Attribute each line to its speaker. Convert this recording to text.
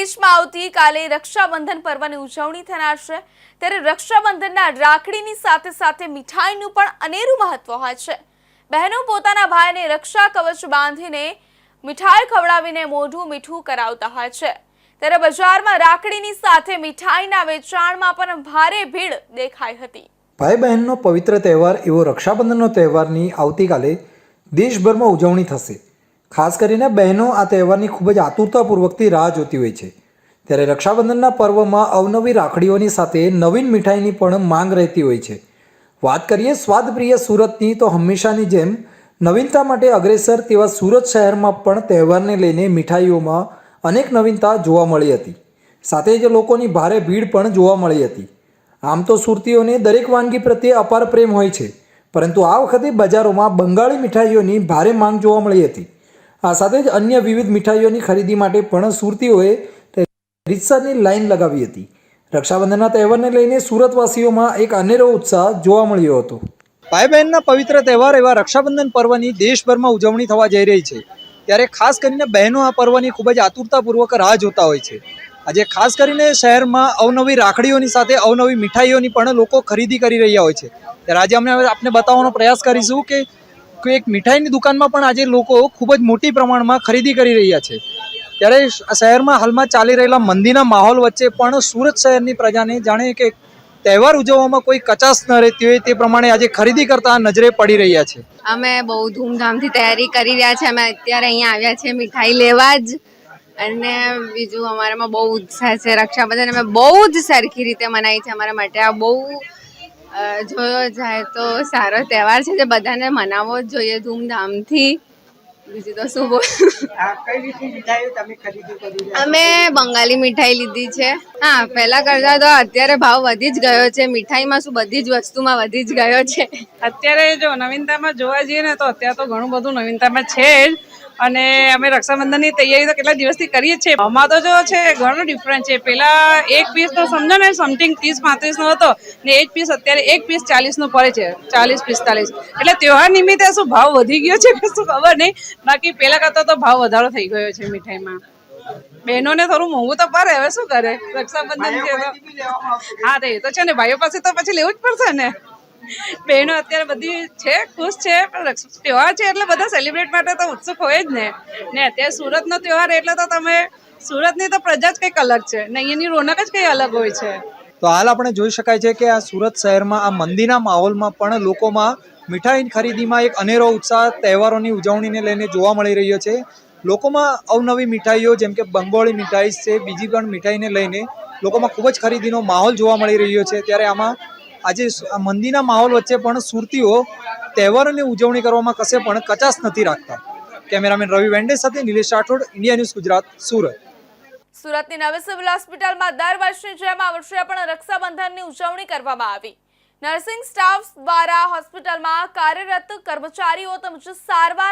Speaker 1: દેશમાં આવતીકાલે રક્ષાબંધન પર્વની ઉજવણી થનાર છે ત્યારે રક્ષાબંધનના રાખડીની સાથે સાથે મીઠાઈનું પણ અનેરું મહત્વ હોય છે। બહેનો પોતાના ભાઈને રક્ષા કવચ બાંધીને મીઠાઈ ખવડાવીને મોઢું મીઠું કરાવતા હોય છે ત્યારે બજારમાં રાખડીની સાથે મીઠાઈના વેચાણમાં પણ ભારે ભીડ દેખાઈ હતી।
Speaker 2: ભાઈ બહેનનો પવિત્ર તહેવાર એવો રક્ષાબંધનનો તહેવારની આવતીકાલે દેશભરમાં ઉજવણી થશે। ખાસ કરીને બહેનો આ તહેવારની ખૂબ જ આતુરતાપૂર્વકથી રાહ જોતી હોય છે ત્યારે રક્ષાબંધનના પર્વમાં અવનવી રાખડીઓની સાથે નવીન મીઠાઈની પણ માંગ રહેતી હોય છે। વાત કરીએ સ્વાદપ્રિય સુરતની તો હંમેશાની જેમ નવીનતા માટે અગ્રેસર તેવા સુરત શહેરમાં પણ તહેવારને લઈને મીઠાઈઓમાં અનેક નવીનતા જોવા મળી હતી। સાથે જ લોકોની ભારે ભીડ પણ જોવા મળી હતી। આમ તો સુરતીઓને દરેક વાનગી પ્રત્યે અપાર પ્રેમ હોય છે પરંતુ આ વખતે બજારોમાં બંગાળી મીઠાઈઓની ભારે માંગ જોવા મળી હતી। આ સાથે જ અન્ય વિવિધ મીઠાઈઓની ખરીદી માટે પણ સુરતીઓએ રીતસરની લાઈન લગાવી હતી। રક્ષાબંધનના તહેવારને લઈને સુરતવાસીઓમાં એક અનેરો ઉત્સાહ જોવા મળ્યો હતો। ભાઈ બહેનના પવિત્ર તહેવાર એવા રક્ષાબંધન પર્વની દેશભરમાં ઉજવણી થવા જઈ રહી છે ત્યારે ખાસ કરીને બહેનો આ પર્વની ખૂબ જ આતુરતાપૂર્વક રાહ જોતા હોય છે। આજે ખાસ કરીને શહેરમાં અવનવી રાખડીઓની સાથે અવનવી મીઠાઈઓની પણ લોકો ખરીદી કરી રહ્યા હોય છે ત્યારે આજે અમે આપને બતાવવાનો પ્રયાસ કરીશું કે એક મીઠાઈની દુકાનમાં પણ આજે લોકો ખૂબ જ મોટી પ્રમાણમાં ખરીદી કરી રહ્યા છે ત્યારે શહેરમાં હાલમાં ચાલી રહેલા મંદીના માહોલ વચ્ચે પણ સુરત શહેરની પ્રજાને જાણે કે તહેવાર ઉજવવામાં કોઈ કચાશ ન રહેતી હોય તે પ્રમાણે આજે ખરીદી કરતા નજરે પડી રહ્યા છે।
Speaker 3: અમે બહુ ધૂમધામથી તૈયારી કરી રહ્યા છે। અમે અત્યારે અહીંયા આવ્યા છે મીઠાઈ લેવા જ અને બીજું અમારામાં બહુ ઉત્સાહ છે। રક્ષાબંધન અમે બહુ જ સરખી રીતે મનાવી છે। અમારા માટે આ બહુ જોયો જાય તો સારો તહેવાર છે જે બધાને મનાવવો જ જોઈએ ધૂમધામથી। બીજું તો શું બોલ અમે બંગાળી મીઠાઈ લીધી છે। હા પહેલા કરતા તો અત્યારે ભાવ વધી જ ગયો છે। મીઠાઈમાં શું બધી જ વસ્તુમાં વધી જ ગયો છે।
Speaker 4: અત્યારે જો નવીનતામાં જોવા જઈએ ને તો અત્યારે તો ઘણું બધું નવીનતામાં છે જ અને અમે રક્ષાબંધનની તૈયારી તો કેટલા દિવસથી કરીએ જ છીએ। આમાં તો જો છે ઘણો ડિફરન્સ છે। પેલા એક પીસ તો સમજો ને સમથિંગ 30-35 નો હતો ને એક પીસ અત્યારે એક પીસ 40 નો પડે છે 40-45 એટલે તહેવાર નિમિત્તે શું ભાવ વધી ગયો છે કે શું ખબર નહીં બાકી પેલા કરતા તો ભાવ વધારો થઈ ગયો છે મીઠાઈમાં। બહેનોને થોડું મોંઘું તો પડે હવે શું કરે રક્ષાબંધન છે તો હા તો એ તો છે ને ભાઈઓ પાસે તો પછી લેવું જ પડશે ને। બહેનો અત્યારે બધી છે ખુશ છે પણ તહેવાર છે એટલે બધા સેલિબ્રેટ માટે તો ઉત્સુક હોય જ ને અત્યારે સુરતનો તહેવાર એટલે તો તમે સુરતની તો પ્રજા જ કંઈક અલગ છે ને અહીંયાની રોનક જ કંઈ અલગ હોય છે।
Speaker 2: તો હાલ આપણે જોઈ શકાય છે કે આ સુરત શહેરમાં આ મંદીના માહોલમાં પણ લોકોમાં મીઠાઈ ખરીદીમાં એક અનેરો ઉત્સાહ તહેવારોની ઉજવણીને લઈને જોવા મળી રહ્યો છે। લોકોમાં અવનવી મીઠાઈઓ જેમ કે બંગોળી મીઠાઈ છે બીજી પણ મીઠાઈને લઈને લોકોમાં ખૂબ જ ખરીદીનો માહોલ જોવા મળી રહ્યો છે ત્યારે આમાં આજે મંદીના માહોલ વચ્ચે પણ સુરતીઓ તહેવારોની ઉજવણી કરવામાં કશે પણ કચાશ નથી રાખતા। કેમેરામેન રવિ વેન્ડે સાથે નિલેશ રાઠોડ, ઇન્ડિયા ન્યૂઝ ગુજરાત, સુરત।
Speaker 1: સુરતની નવી સિવિલ હોસ્પિટલમાં દર વર્ષની જેમ આ વર્ષે પણ રક્ષાબંધનની ઉજવણી કરવામાં આવી। નર્સિંગ સ્ટાફ દ્વારા હોસ્પિટલમાં કાર્યરત કર્મચારીઓ તેમજ સારવાર